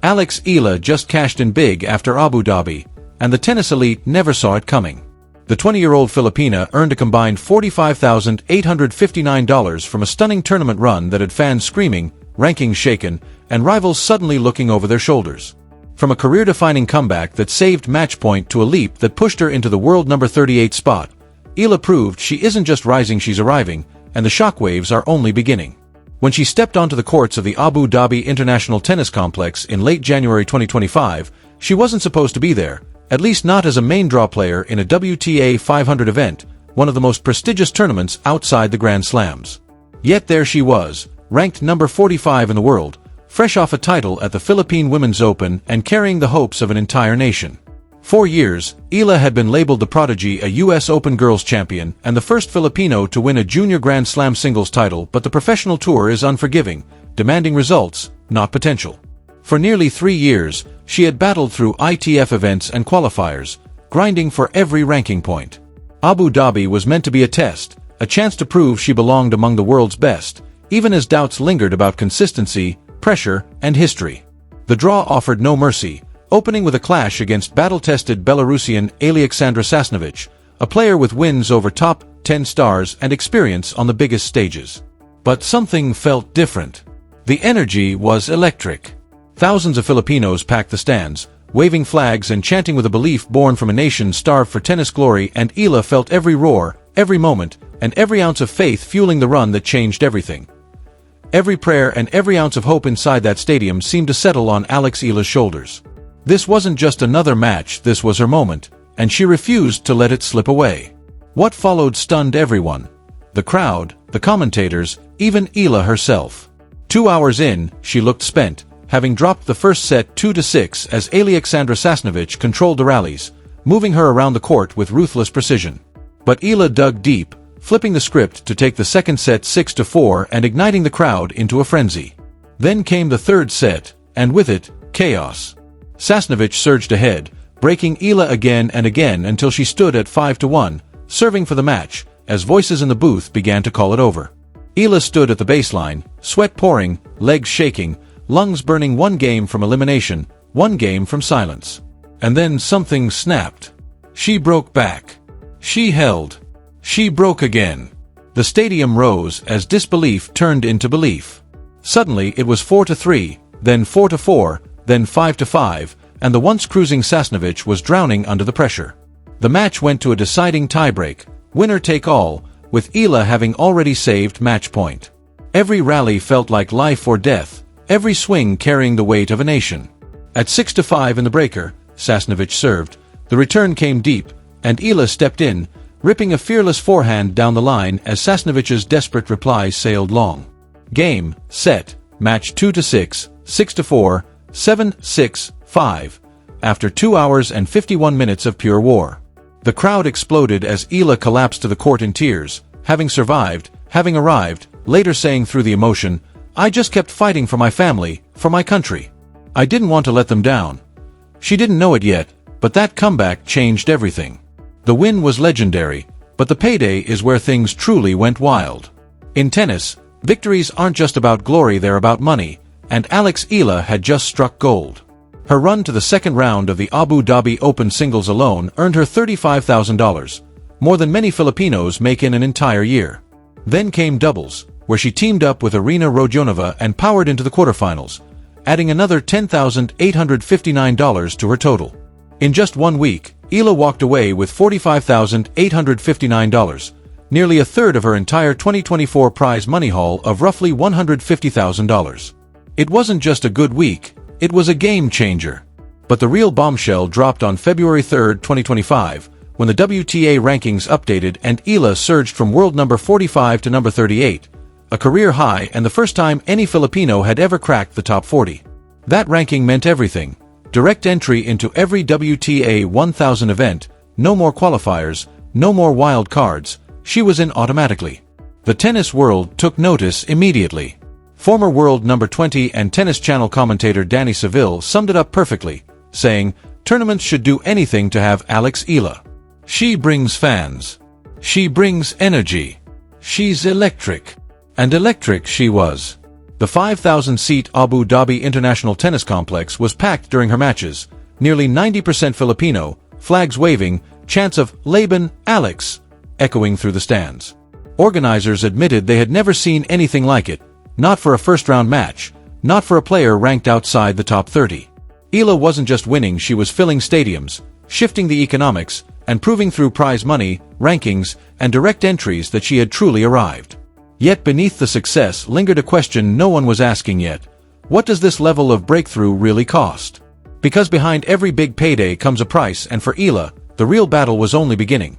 Alex Eala just cashed in big after Abu Dhabi, and the tennis elite never saw it coming. The 20-year-old Filipina earned a combined $45,859 from a stunning tournament run that had fans screaming, rankings shaken, and rivals suddenly looking over their shoulders. From a career-defining comeback that saved match point to a leap that pushed her into the world number 38 spot, Eala proved she isn't just rising, she's arriving, and the shockwaves are only beginning. When she stepped onto the courts of the Abu Dhabi International Tennis Complex in late January 2025, she wasn't supposed to be there, at least not as a main draw player in a WTA 500 event, one of the most prestigious tournaments outside the Grand Slams. Yet there she was, ranked number 45 in the world, fresh off a title at the Philippine Women's Open and carrying the hopes of an entire nation. For years, Eala had been labeled the prodigy, a U.S. Open girls champion, and the first Filipino to win a junior Grand Slam singles title, but the professional tour is unforgiving, demanding results, not potential. For nearly 3 years, she had battled through ITF events and qualifiers, grinding for every ranking point. Abu Dhabi was meant to be a test, a chance to prove she belonged among the world's best, even as doubts lingered about consistency, pressure, and history. The draw offered no mercy, opening with a clash against battle-tested Belarusian Alexandra Sasnovich, a player with wins over top 10 stars and experience on the biggest stages. But something felt different. The energy was electric. Thousands of Filipinos packed the stands, waving flags and chanting with a belief born from a nation starved for tennis glory, and Eala felt every roar, every moment, and every ounce of faith fueling the run that changed everything. Every prayer and every ounce of hope inside that stadium seemed to settle on Alex Eala's shoulders. This wasn't just another match, this was her moment, and she refused to let it slip away. What followed stunned everyone. The crowd, the commentators, even Eala herself. 2 hours in, she looked spent, having dropped the first set 2-6 as Alexandra Sasnovich controlled the rallies, moving her around the court with ruthless precision. But Eala dug deep, flipping the script to take the second set 6-4 and igniting the crowd into a frenzy. Then came the third set, and with it, chaos. Sasnovich surged ahead, breaking Eala again and again until she stood at 5-1, serving for the match, as voices in the booth began to call it over. Eala stood at the baseline, sweat pouring, legs shaking, lungs burning, one game from elimination, one game from silence. And then something snapped. She broke back. She held. She broke again. The stadium rose as disbelief turned into belief. Suddenly it was 4-3, then 4-4, then 5-5, and the once cruising Sasnovich was drowning under the pressure. The match went to a deciding tiebreak, winner take all, with Eala having already saved match point. Every rally felt like life or death, every swing carrying the weight of a nation. At 6-5 in the breaker, Sasnovich served, the return came deep, and Eala stepped in, ripping a fearless forehand down the line as Sasnovich's desperate reply sailed long. Game, set, match 2-6, 6-4, 7-6-5, after 2 hours and 51 minutes of pure war. The crowd exploded as Eala collapsed to the court in tears, having survived, having arrived, later saying through the emotion, "I just kept fighting for my family, for my country. I didn't want to let them down." She didn't know it yet, but that comeback changed everything. The win was legendary, but the payday is where things truly went wild. In tennis, victories aren't just about glory, they're about money, and Alex Eala had just struck gold. Her run to the second round of the Abu Dhabi Open singles alone earned her $35,000, more than many Filipinos make in an entire year. Then came doubles, where she teamed up with Irina Rodionova and powered into the quarterfinals, adding another $10,859 to her total. In just 1 week, Eala walked away with $45,859, nearly a third of her entire 2024 prize money haul of roughly $150,000. It wasn't just a good week, it was a game changer. But the real bombshell dropped on February 3, 2025, when the WTA rankings updated and Eala surged from world number 45 to number 38, a career high and the first time any Filipino had ever cracked the top 40. That ranking meant everything. Direct entry into every WTA 1000 event, no more qualifiers, no more wild cards, she was in automatically. The tennis world took notice immediately. Former world number 20 and Tennis Channel commentator Danny Seville summed it up perfectly, saying, "Tournaments should do anything to have Alex Eala. She brings fans. She brings energy. She's electric." And electric she was. The 5,000-seat Abu Dhabi International Tennis Complex was packed during her matches, nearly 90% Filipino, flags waving, chants of "Laban, Alex" echoing through the stands. Organizers admitted they had never seen anything like it, not for a first-round match, not for a player ranked outside the top 30. Eala wasn't just winning, she was filling stadiums, shifting the economics, and proving through prize money, rankings, and direct entries that she had truly arrived. Yet beneath the success lingered a question no one was asking yet. What does this level of breakthrough really cost? Because behind every big payday comes a price, and for Eala, the real battle was only beginning.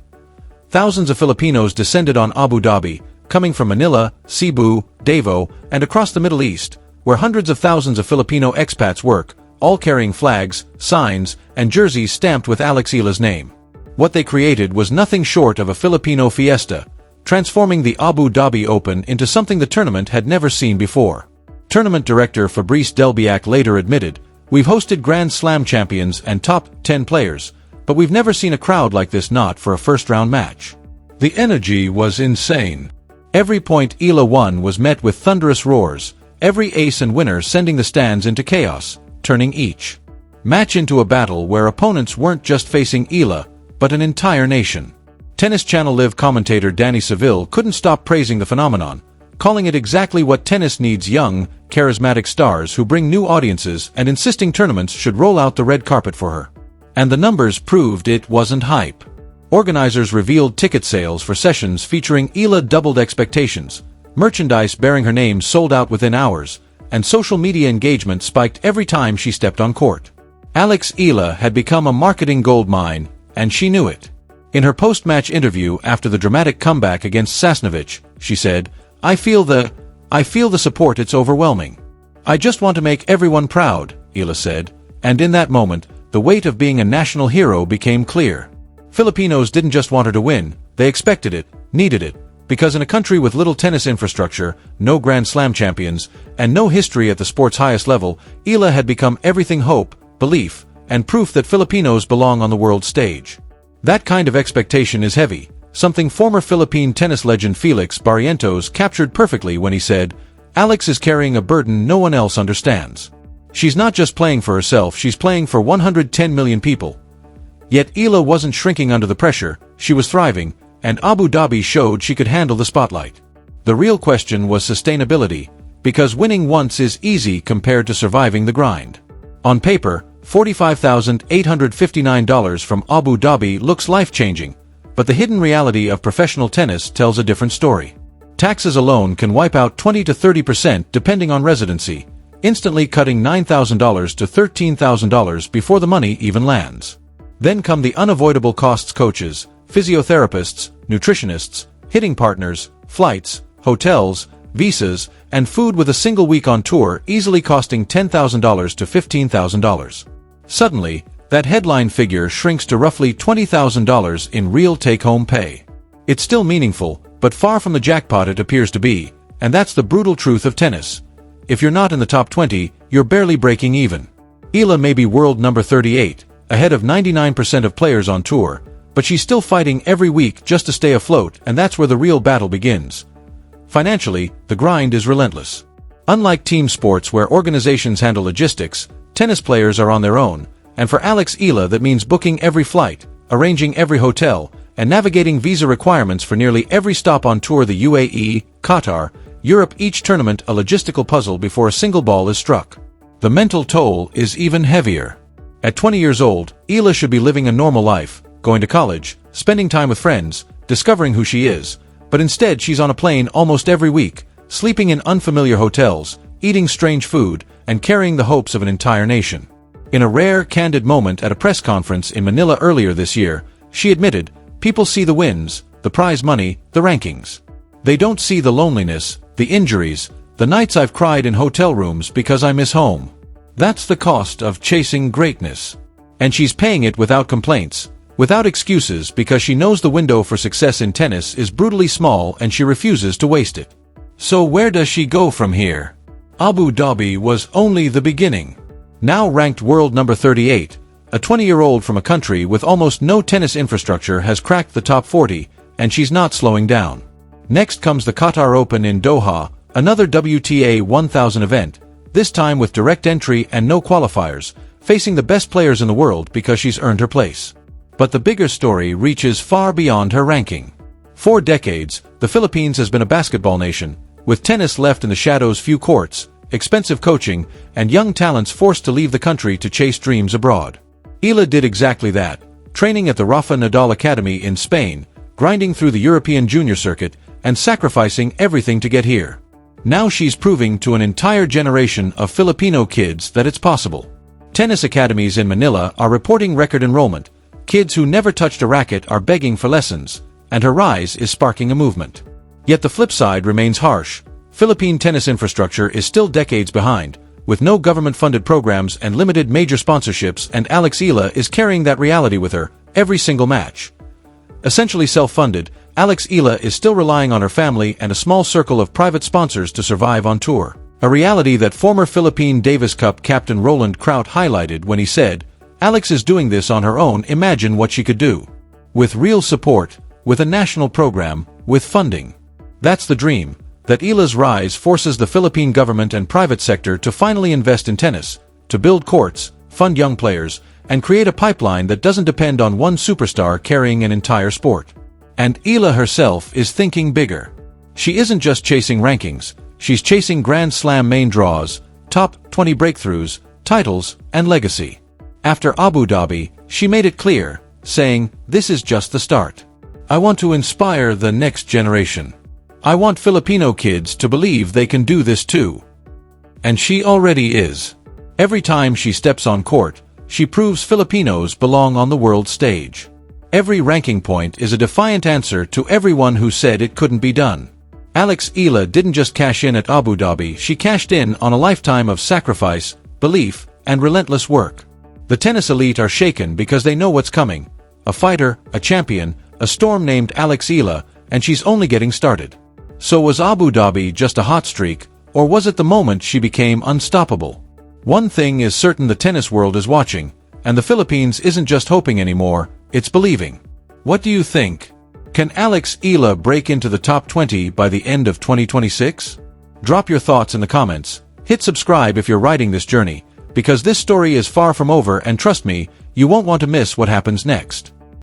Thousands of Filipinos descended on Abu Dhabi, coming from Manila, Cebu, Davao, and across the Middle East, where hundreds of thousands of Filipino expats work, all carrying flags, signs, and jerseys stamped with Alex Eala's name. What they created was nothing short of a Filipino fiesta, transforming the Abu Dhabi Open into something the tournament had never seen before. Tournament director Fabrice Delbiac later admitted, "We've hosted Grand Slam champions and top 10 players, but we've never seen a crowd like this, not for a first-round match." The energy was insane. Every point Eala won was met with thunderous roars, every ace and winner sending the stands into chaos, turning each match into a battle where opponents weren't just facing Eala, but an entire nation. Tennis Channel Live commentator Danny Seville couldn't stop praising the phenomenon, calling it exactly what tennis needs: young, charismatic stars who bring new audiences, and insisting tournaments should roll out the red carpet for her. And the numbers proved it wasn't hype. Organizers revealed ticket sales for sessions featuring Eala doubled expectations, merchandise bearing her name sold out within hours, and social media engagement spiked every time she stepped on court. Alex Eala had become a marketing goldmine, and she knew it. In her post-match interview after the dramatic comeback against Sasnovich, she said, I feel the support, it's overwhelming. I just want to make everyone proud," Eala said, and in that moment, the weight of being a national hero became clear. Filipinos didn't just want her to win, they expected it, needed it, because in a country with little tennis infrastructure, no Grand Slam champions, and no history at the sport's highest level, Eala had become everything: hope, belief, and proof that Filipinos belong on the world stage. That kind of expectation is heavy, something former Philippine tennis legend Felix Barrientos captured perfectly when he said, "Alex is carrying a burden no one else understands. She's not just playing for herself, she's playing for 110 million people." Yet Eala wasn't shrinking under the pressure, she was thriving, and Abu Dhabi showed she could handle the spotlight. The real question was sustainability, because winning once is easy compared to surviving the grind. On paper, $45,859 from Abu Dhabi looks life-changing, but the hidden reality of professional tennis tells a different story. Taxes alone can wipe out 20 to 30% depending on residency, instantly cutting $9,000 to $13,000 before the money even lands. Then come the unavoidable costs: coaches, physiotherapists, nutritionists, hitting partners, flights, hotels, visas, and food, with a single week on tour easily costing $10,000 to $15,000. Suddenly, that headline figure shrinks to roughly $20,000 in real take-home pay. It's still meaningful, but far from the jackpot it appears to be, and that's the brutal truth of tennis. If you're not in the top 20, you're barely breaking even. Eala may be world number 38, ahead of 99% of players on tour, but she's still fighting every week just to stay afloat, and that's where the real battle begins. Financially, the grind is relentless. Unlike team sports where organizations handle logistics, tennis players are on their own, and for Alex Eala that means booking every flight, arranging every hotel, and navigating visa requirements for nearly every stop on tour: the UAE, Qatar, Europe, each tournament a logistical puzzle before a single ball is struck. The mental toll is even heavier. At 20 years old, Eala should be living a normal life, going to college, spending time with friends, discovering who she is, but instead she's on a plane almost every week, sleeping in unfamiliar hotels, eating strange food, and carrying the hopes of an entire nation. In a rare, candid moment at a press conference in Manila earlier this year, she admitted, "People see the wins, the prize money, the rankings. They don't see the loneliness, the injuries, the nights I've cried in hotel rooms because I miss home. That's the cost of chasing greatness." And she's paying it without complaints, without excuses, because she knows the window for success in tennis is brutally small and she refuses to waste it. So where does she go from here? Abu Dhabi was only the beginning. Now ranked world number 38, a 20-year-old from a country with almost no tennis infrastructure has cracked the top 40, and she's not slowing down. Next comes the Qatar Open in Doha, Another WTA 1000 event, this time with direct entry and no qualifiers, facing the best players in the world because she's earned her place. But the bigger story reaches far beyond her ranking. For decades, the Philippines has been a basketball nation, with tennis left in the shadows, few courts, expensive coaching, and young talents forced to leave the country to chase dreams abroad. Eala did exactly that, training at the Rafa Nadal Academy in Spain, grinding through the European junior circuit, and sacrificing everything to get here. Now she's proving to an entire generation of Filipino kids that it's possible. Tennis academies in Manila are reporting record enrollment. Kids who never touched a racket are begging for lessons, and her rise is sparking a movement. Yet the flip side remains harsh. Philippine tennis infrastructure is still decades behind, with no government-funded programs and limited major sponsorships, and Alex Eala is carrying that reality with her, every single match. Essentially self-funded, Alex Eala is still relying on her family and a small circle of private sponsors to survive on tour. A reality that former Philippine Davis Cup captain Roland Kraut highlighted when he said, "Alex is doing this on her own, imagine what she could do. With real support, with a national program, with funding." That's the dream, that Eala's rise forces the Philippine government and private sector to finally invest in tennis, to build courts, fund young players, and create a pipeline that doesn't depend on one superstar carrying an entire sport. And Eala herself is thinking bigger. She isn't just chasing rankings, she's chasing Grand Slam main draws, top 20 breakthroughs, titles, and legacy. After Abu Dhabi, she made it clear, saying, "This is just the start. I want to inspire the next generation. I want Filipino kids to believe they can do this too." And she already is. Every time she steps on court, she proves Filipinos belong on the world stage. Every ranking point is a defiant answer to everyone who said it couldn't be done. Alex Eala didn't just cash in at Abu Dhabi, she cashed in on a lifetime of sacrifice, belief, and relentless work. The tennis elite are shaken because they know what's coming. A fighter, a champion, a storm named Alex Eala, and she's only getting started. So was Abu Dhabi just a hot streak, or was it the moment she became unstoppable? One thing is certain, the tennis world is watching, and the Philippines isn't just hoping anymore, it's believing. What do you think? Can Alex Eala break into the top 20 by the end of 2026? Drop your thoughts in the comments. Hit subscribe if you're riding this journey, because this story is far from over, and trust me, you won't want to miss what happens next.